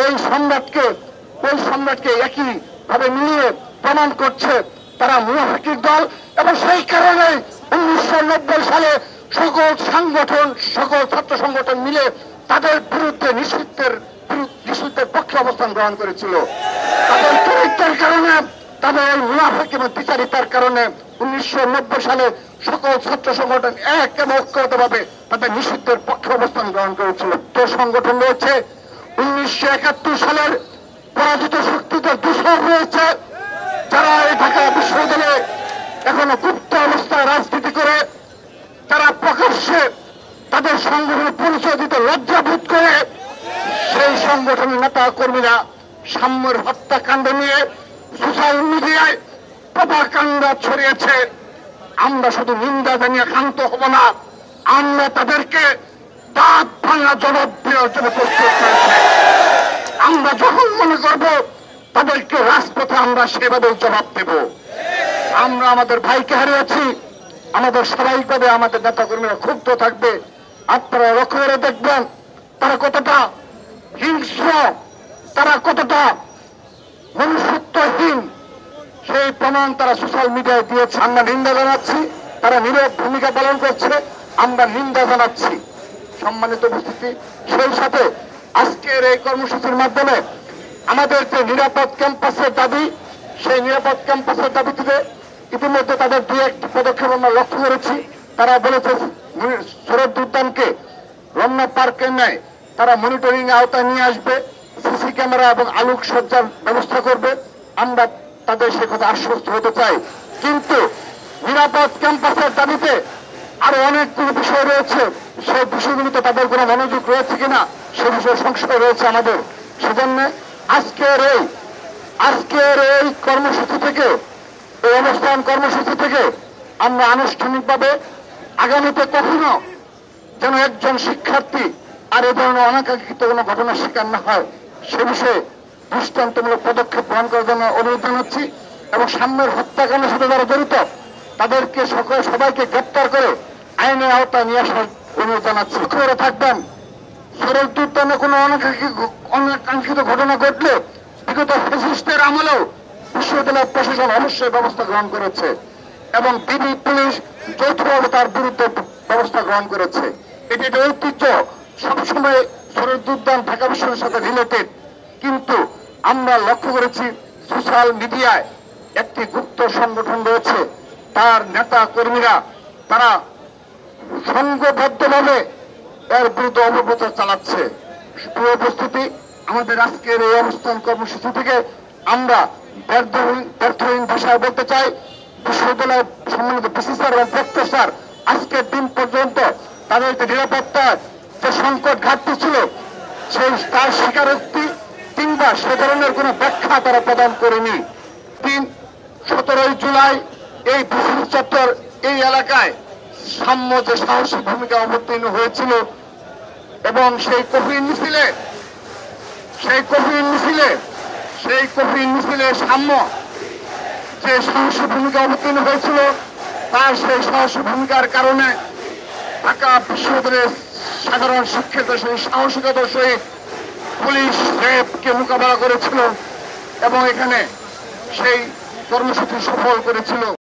এই সম্রাটকে ওই সম্রাটকে একই ভাবে মিলিয়ে প্রমাণ করছে তারা মুনাফিকের দল। এবং সেই কারণে 1990 সালে সকল সংগঠন, সকল ছাত্র সংগঠন মিলে তাদের বিরুদ্ধে নিষিদ্ধের পক্ষে অবস্থান গ্রহণ করেছিল। তাদের চরিত্রের কারণে, তাদের মুনাফিক এবং দ্বিচারিতার কারণে 1990 সালে সকল ছাত্র সংগঠন এক এবং ঐক্যবদ্ধভাবে তাদের নিষিদ্ধের পক্ষে অবস্থান গ্রহণ করেছিল। তো সংগঠন রয়েছে 1971 সালের পরাজিত শক্তিদের দূষণ রয়েছে, যারা এই ঢাকা বিশ্ববিদ্যালয়ে এখনো গুপ্ত অবস্থায় রাজনীতি করে, তারা প্রকাশ্যে তাদের সংগঠনের পরিচয় দিতে লজ্জাবোধ করে। সেই সংগঠনের নেতা কর্মীরা সাম্যের হত্যাকাণ্ড নিয়ে সোশ্যাল মিডিয়ায় প্রপাগান্ডা ছড়িয়েছে। আমরা শুধু নিন্দা জানিয়ে ক্ষান্ত হব না, আমরা তাদেরকে দাঁত ভাঙা জবাব দেওয়ার জন্য প্রস্তুত করেছি। আমরা যখন মনে করব তাদেরকে রাজপথে আমরা সেভাবে জবাব দেব। আমরা আমাদের ভাইকে হারিয়েছি, আমাদের স্বাভাবিকভাবে আমাদের নেতা কর্মীরা ক্ষুব্ধ থাকবে। আপনারা লক্ষ্য করে দেখবেন তারা কতটা হিংস্র, তারা কতটা মনুষ্যত্বহীন, সেই প্রমাণ তারা সোশ্যাল মিডিয়ায় দিয়েছে। আমরা নিন্দা জানাচ্ছি, তারা নীরব ভূমিকা পালন করছে, আমরা নিন্দা জানাচ্ছি। সম্মানিত উপস্থিতি, সেই সাথে আজকের এই কর্মসূচির মাধ্যমে আমাদের যে নিরাপদ ক্যাম্পাসের দাবি, সেই নিরাপদ ক্যাম্পাসের দাবি থেকে ইতিমধ্যে তাদের দু একটি পদক্ষেপ আমরা লক্ষ্য করেছি। তারা বলেছে শরৎ উদ্যানকে রমনা পার্কের ন্যায় তারা মনিটরিং আওতায় নিয়ে আসবে, সিসি ক্যামেরা এবং আলোকসজ্জার ব্যবস্থা করবে। আমরা তাদের সে কথা আশ্বস্ত হতে চাই। কিন্তু নিরাপদ ক্যাম্পাসের দাবিতে আরো অনেকগুলো বিষয় রয়েছে, সেই বিষয়গুলিতে তাদের কোনো মনোযোগ রয়েছে কিনা সে বিষয়ে সংশয় রয়েছে আমাদের। সেজন্য আজকের এই কর্মসূচি থেকে, এই অবস্থান কর্মসূচি থেকে আমরা আনুষ্ঠানিকভাবে আগামীতে কখনো যেন একজন শিক্ষার্থী আর এ ধরনের অনাকাঙ্ক্ষিত কোনো ঘটনার শিকার না হয় সে বিষয়ে দৃষ্টান্তমূলক পদক্ষেপ গ্রহণ করার জন্য অনুরোধ জানাচ্ছি। এবং সাম্যের হত্যাকাণ্ডের সাথে যারা জড়িত তাদেরকে সবাইকে গ্রেপ্তার করে আইনের আওতায় নিয়ে আসার অনুরোধ জানাচ্ছি। খবরে থাকবেন শরৎ উদ্যানে কোনো অনাকাঙ্ক্ষিত ঘটনা ঘটলে বিগত ফ্যাসিস্টের আমলেও বিশ্ববিদ্যালয় প্রশাসন অবশ্যই ব্যবস্থা গ্রহণ করেছে এবং বিডি পুলিশ যৌথভাবে তার বিরুদ্ধে ব্যবস্থা গ্রহণ করেছে। এটি একটা ঐতিহ্য, সবসময় শরৎ উদ্যান ঢাকা বিশ্ববিদ্যালয়ের সাথে রিলেটেড। কিন্তু আমরা লক্ষ্য করেছি সোশ্যাল মিডিয়ায় একটি গুপ্ত সংগঠন রয়েছে, তার নেতা কর্মীরা তারা সংঘবদ্ধভাবে এর বিরুদ্ধে অপপ্রচার চালাচ্ছে। প্রিয় উপস্থিতি, আমাদের আজকের এই অবস্থান কর্মসূচি থেকে আমরা ব্যর্থহীন ভাষায় বলতে চাই, বিশ্ববিদ্যালয়ের সম্মানিত ভিসি স্যার এবং প্রফেসর আজকের দিন পর্যন্ত তাদের নিরাপত্তার যে সংকট ঘাটতি ছিল তার স্বীকারোক্তি কিংবা সে ধরনের কোন ব্যাখ্যা তারা প্রদান করেনি। 17 জুলাই এই ভিসি চত্বর এই এলাকায় সাম্য যে সাহসী ভূমিকা অবতীর্ণ হয়েছিল এবং সেই কফিন মিছিলে সাম্য যে সাহসী ভূমিকা অবতীর্ণ হয়েছিল, তার সেই সাহসী ভূমিকার কারণে ঢাকা বিশ্ববিদ্যালয়ের সাধারণ শিক্ষার্থীরা সেই সাহসিকতার সহিত পুলিশ র্যাবকে মোকাবেলা করেছিল এবং এখানে সেই কর্মসূচি সফল করেছিল।